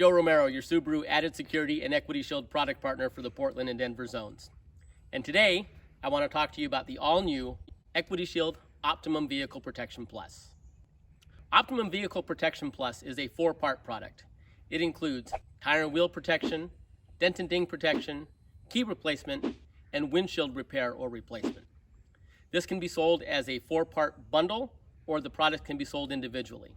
Joe Romero, your Subaru Added Security and Equity Shield product partner for the Portland and Denver zones. And today, I want to talk to you about the all-new Equity Shield Optimum Vehicle Protection Plus. Optimum Vehicle Protection Plus is a 4-part product. It includes tire and wheel protection, dent and ding protection, key replacement, and windshield repair or replacement. This can be sold as a 4-part bundle, or the product can be sold individually.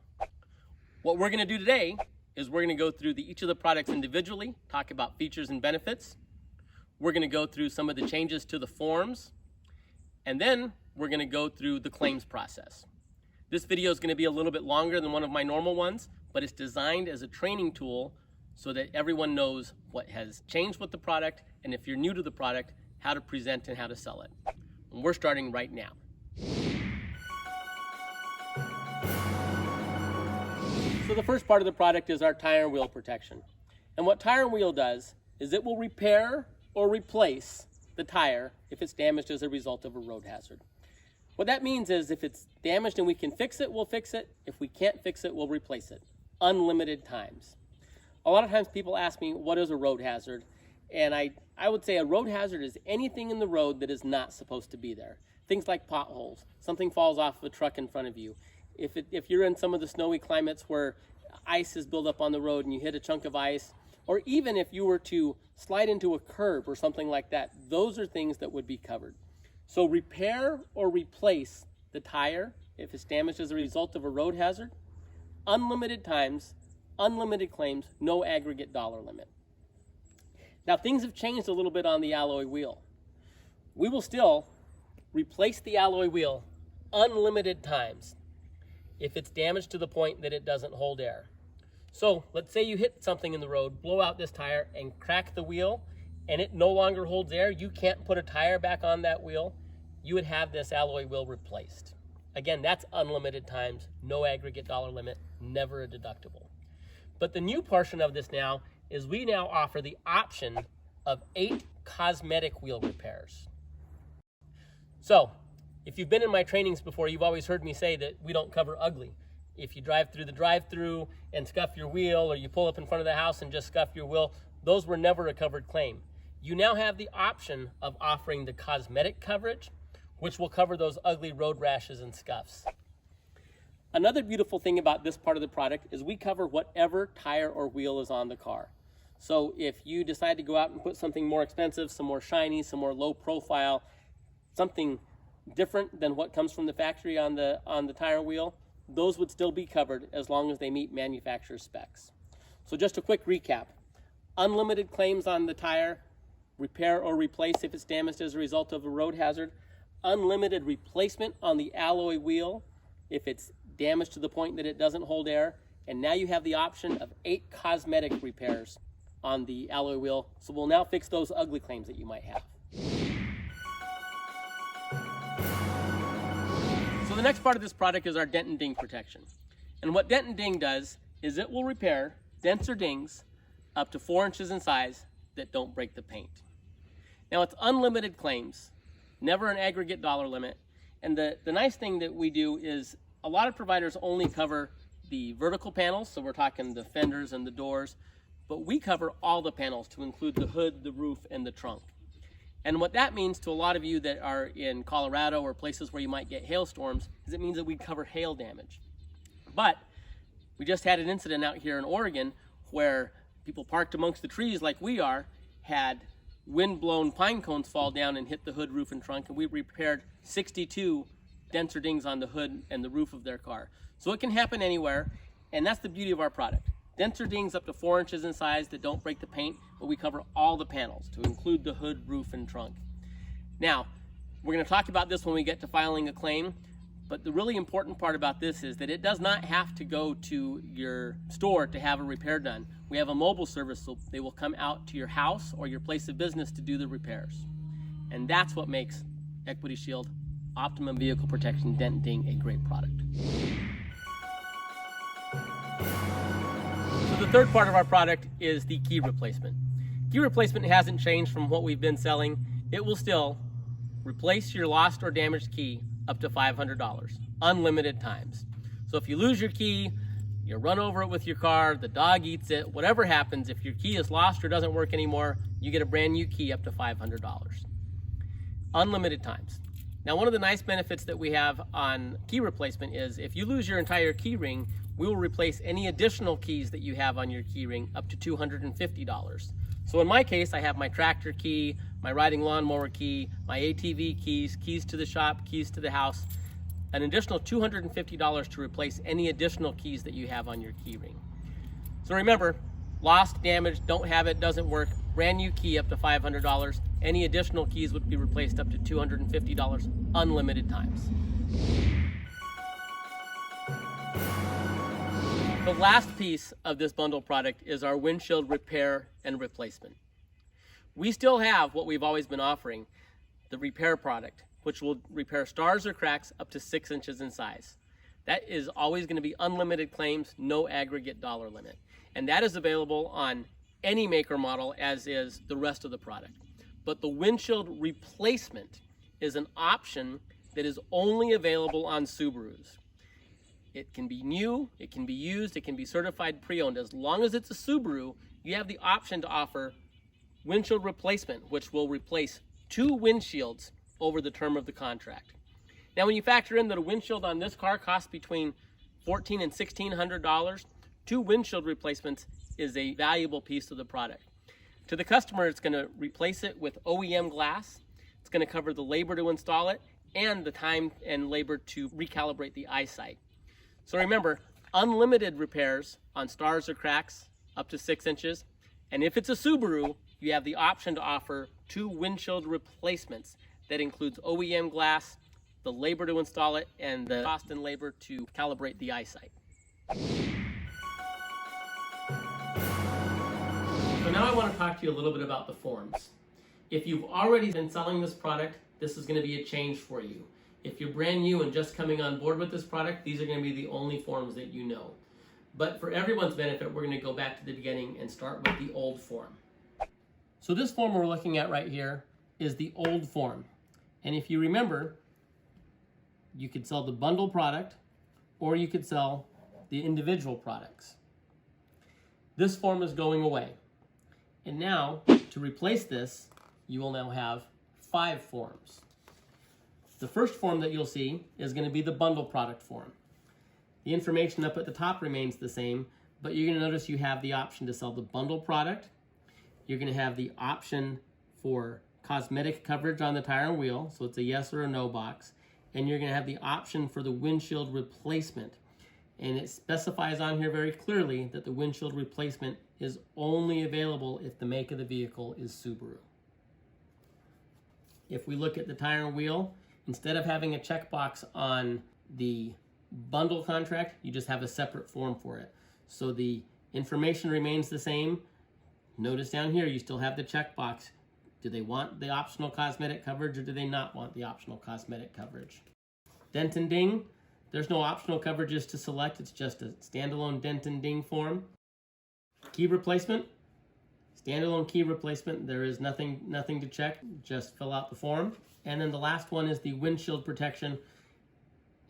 What we're going to do today is we're going to go through each of the products individually, talk about features and benefits. We're going to go through some of the changes to the forms, and then we're going to go through the claims process. This video is going to be a little bit longer than one of my normal ones, but it's designed as a training tool so that everyone knows what has changed with the product, and if you're new to the product, how to present and how to sell it. And we're starting right now. So the first part of the product is our tire and wheel protection. And what tire and wheel does is it will repair or replace the tire if it's damaged as a result of a road hazard. What that means is if it's damaged and we can fix it, we'll fix it. If we can't fix it, we'll replace it. Unlimited times. A lot of times people ask me, what is a road hazard? And I would say a road hazard is anything in the road that is not supposed to be there. Things like potholes, something falls off of a truck in front of you. If you're in some of the snowy climates where ice is built up on the road and you hit a chunk of ice, or even if you were to slide into a curb or something like that, those are things that would be covered. So repair or replace the tire if it's damaged as a result of a road hazard, unlimited times, unlimited claims, no aggregate dollar limit. Now things have changed a little bit on the alloy wheel. We will still replace the alloy wheel unlimited times if it's damaged to the point that it doesn't hold air. So let's say you hit something in the road, blow out this tire and crack the wheel, and it no longer holds air. You can't put a tire back on that wheel. You would have this alloy wheel replaced. Again, that's unlimited times, no aggregate dollar limit, never a deductible. But the new portion of this now is we now offer the option of 8 cosmetic wheel repairs. So if you've been in my trainings before, you've always heard me say that we don't cover ugly. If you drive through the drive-through and scuff your wheel, or you pull up in front of the house and just scuff your wheel, those were never a covered claim. You now have the option of offering the cosmetic coverage, which will cover those ugly road rashes and scuffs. Another beautiful thing about this part of the product is we cover whatever tire or wheel is on the car. So if you decide to go out and put something more expensive, some more shiny, some more low profile, something different than what comes from the factory on the tire wheel, those would still be covered as long as they meet manufacturer specs. So just a quick recap. Unlimited claims on the tire, repair or replace if it's damaged as a result of a road hazard, unlimited replacement on the alloy wheel if it's damaged to the point that it doesn't hold air, and now you have the option of 8 cosmetic repairs on the alloy wheel. So we'll now fix those ugly claims that you might have. So the next part of this product is our dent and ding protection. And what dent and ding does is it will repair dents or dings up to 4 inches in size that don't break the paint. Now it's unlimited claims, never an aggregate dollar limit. And the nice thing that we do is a lot of providers only cover the vertical panels, so we're talking the fenders and the doors, but we cover all the panels to include the hood, the roof, and the trunk. And what that means to a lot of you that are in Colorado or places where you might get hailstorms is it means that we cover hail damage. But we just had an incident out here in Oregon where people parked amongst the trees like we are, had wind-blown pine cones fall down and hit the hood, roof, and trunk, and we repaired 62 dents or dings on the hood and the roof of their car. So it can happen anywhere, and that's the beauty of our product. Dents or dings up to 4 inches in size that don't break the paint, but we cover all the panels to include the hood, roof, and trunk. Now, we're going to talk about this when we get to filing a claim, but the really important part about this is that it does not have to go to your store to have a repair done. We have a mobile service, so they will come out to your house or your place of business to do the repairs. And that's what makes Equity Shield Optimum Vehicle Protection Dent and Ding a great product. So the third part of our product is the key replacement. Key replacement hasn't changed from what we've been selling. It will still replace your lost or damaged key up to $500, unlimited times. So if you lose your key, you run over it with your car, the dog eats it, whatever happens, if your key is lost or doesn't work anymore, you get a brand new key up to $500. Unlimited times. Now, one of the nice benefits that we have on key replacement is if you lose your entire key ring, we will replace any additional keys that you have on your key ring up to $250. So in my case, I have my tractor key, my riding lawnmower key, my ATV keys, keys to the shop, keys to the house, an additional $250 to replace any additional keys that you have on your key ring. So remember, lost, damaged, don't have it, doesn't work, brand new key up to $500. Any additional keys would be replaced up to $250, unlimited times. The last piece of this bundle product is our windshield repair and replacement. We still have what we've always been offering, the repair product, which will repair stars or cracks up to 6 inches in size. That is always going to be unlimited claims, no aggregate dollar limit. And that is available on any make or model, as is the rest of the product. But the windshield replacement is an option that is only available on Subarus. It can be new, it can be used, it can be certified pre-owned. As long as it's a Subaru, you have the option to offer windshield replacement, which will replace 2 windshields over the term of the contract. Now, when you factor in that a windshield on this car costs between $1,400 and $1,600, 2 windshield replacements is a valuable piece of the product. To the customer, it's going to replace it with OEM glass. It's going to cover the labor to install it and the time and labor to recalibrate the eyesight. So remember, unlimited repairs on stars or cracks up to 6 inches. And if it's a Subaru, you have the option to offer 2 windshield replacements. That includes OEM glass, the labor to install it, and the cost and labor to calibrate the eyesight. So now I want to talk to you a little bit about the forms. If you've already been selling this product, this is going to be a change for you. If you're brand new and just coming on board with this product, these are going to be the only forms that you know. But for everyone's benefit, we're going to go back to the beginning and start with the old form. So this form we're looking at right here is the old form. And if you remember, you could sell the bundle product or you could sell the individual products. This form is going away. And now, to replace this, you will now have 5 forms. The first form that you'll see is going to be the bundle product form. The information up at the top remains the same, but you're going to notice you have the option to sell the bundle product. You're going to have the option for cosmetic coverage on the tire and wheel, so it's a yes or a no box. And you're going to have the option for the windshield replacement. And it specifies on here very clearly that the windshield replacement is only available if the make of the vehicle is Subaru. If we look at the tire and wheel, instead of having a checkbox on the bundle contract, you just have a separate form for it. So the information remains the same. Notice down here, you still have the checkbox. Do they want the optional cosmetic coverage or do they not want the optional cosmetic coverage? Dent and ding, there's no optional coverages to select. It's just a standalone dent and ding form. Key replacement, standalone key replacement. There is nothing to check, just fill out the form. And then the last one is the windshield protection.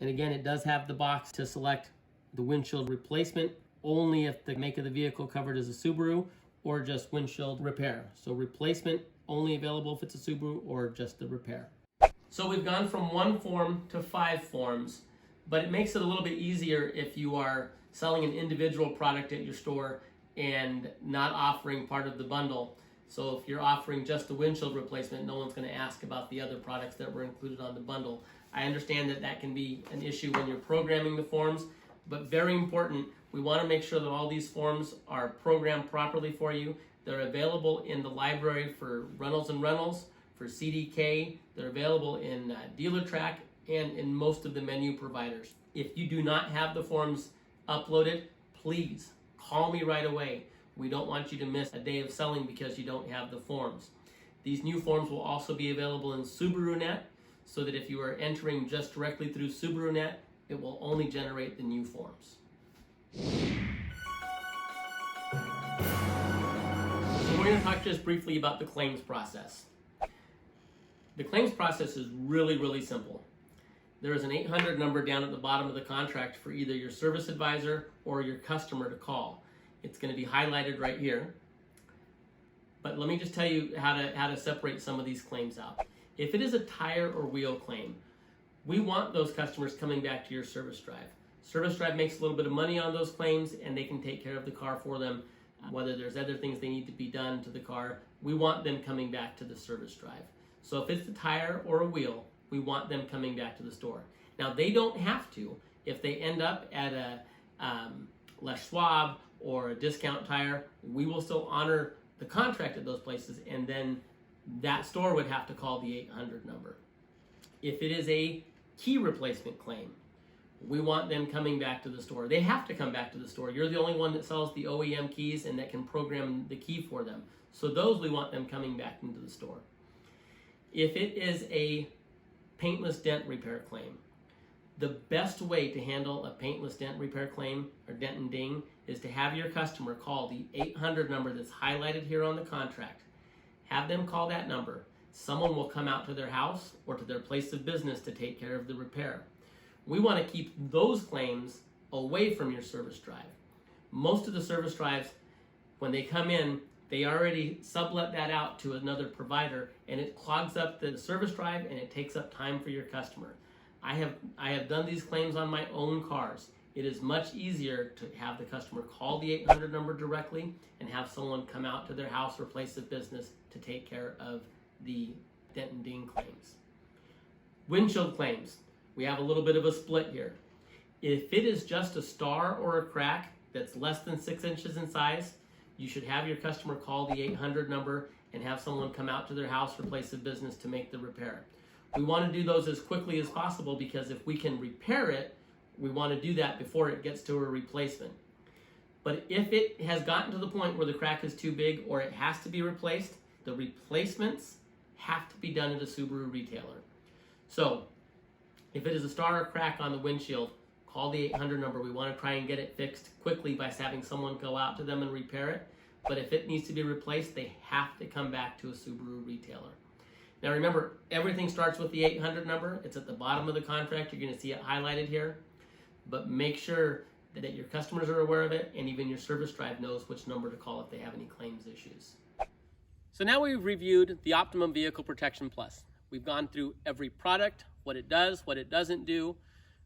And again, it does have the box to select the windshield replacement only if the make of the vehicle covered is a Subaru, or just windshield repair. So replacement only available if it's a Subaru, or just the repair. So we've gone from 1 form to 5 forms, but it makes it a little bit easier if you are selling an individual product at your store and not offering part of the bundle. So if you're offering just the windshield replacement, no one's going to ask about the other products that were included on the bundle. I understand that that can be an issue when you're programming the forms, but very important, we want to make sure that all these forms are programmed properly for you. They're available in the library for Reynolds & Reynolds, for CDK. They're available in DealerTrack and in most of the menu providers. If you do not have the forms uploaded, please call me right away. We don't want you to miss a day of selling because you don't have the forms. These new forms will also be available in SubaruNet, so that if you are entering just directly through SubaruNet, it will only generate the new forms. So we're going to talk just briefly about the claims process. The claims process is really, really simple. there is an 800 number down at the bottom of the contract for either your service advisor or your customer to call. It's going to be highlighted right here. But let me just tell you how to separate some of these claims out. If it is a tire or wheel claim, we want those customers coming back to your service drive. Service drive makes a little bit of money on those claims, and they can take care of the car for them. Whether there's other things they need to be done to the car, we want them coming back to the service drive. So if it's a tire or a wheel, we want them coming back to the store. Now, they don't have to. If they end up at a Les Schwab or a Discount Tire, we will still honor the contract at those places, and then that store would have to call the 800 number. If it is a key replacement claim, we want them coming back to the store. They have to come back to the store. You're the only one that sells the OEM keys and that can program the key for them. So those, we want them coming back into the store. If it is a paintless dent repair claim, the best way to handle a paintless dent repair claim or dent and ding is to have your customer call the 800 number that's highlighted here on the contract. Have them call that number. Someone will come out to their house or to their place of business to take care of the repair. We want to keep those claims away from your service drive. Most of the service drives, when they come in, they already sublet that out to another provider, and it clogs up the service drive and it takes up time for your customer. I have done these claims on my own cars. It is much easier to have the customer call the 800 number directly and have someone come out to their house or place of business to take care of the dent and ding claims. Windshield claims. We have a little bit of a split here. If it is just a star or a crack that's less than 6 inches in size, you should have your customer call the 800 number and have someone come out to their house or place of business to make the repair. We want to do those as quickly as possible, because if we can repair it, we want to do that before it gets to a replacement. But if it has gotten to the point where the crack is too big or it has to be replaced, the replacements have to be done at a Subaru retailer. So if it is a star or crack on the windshield, call the 800 number. We want to try and get it fixed quickly by having someone go out to them and repair it. But if it needs to be replaced, they have to come back to a Subaru retailer. Now remember, everything starts with the 800 number. It's at the bottom of the contract. You're going to see it highlighted here. But make sure that your customers are aware of it, and even your service drive knows which number to call if they have any claims issues. So now we've reviewed the Optimum Vehicle Protection Plus. We've gone through every product, what it does, what it doesn't do.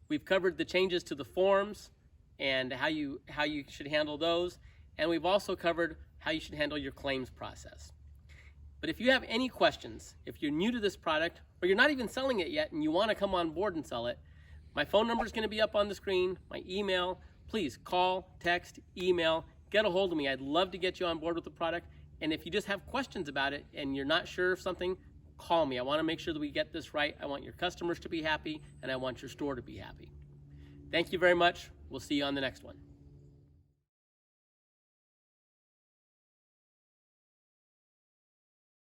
We've covered the changes to the forms and how you should handle those. And we've also covered how you should handle your claims process. But if you have any questions, if you're new to this product, or you're not even selling it yet and you want to come on board and sell it, my phone number is going to be up on the screen, my email. Please call, text, email, get a hold of me. I'd love to get you on board with the product. And if you just have questions about it and you're not sure of something, call me. I want to make sure that we get this right. I want your customers to be happy, and I want your store to be happy. Thank you very much. We'll see you on the next one.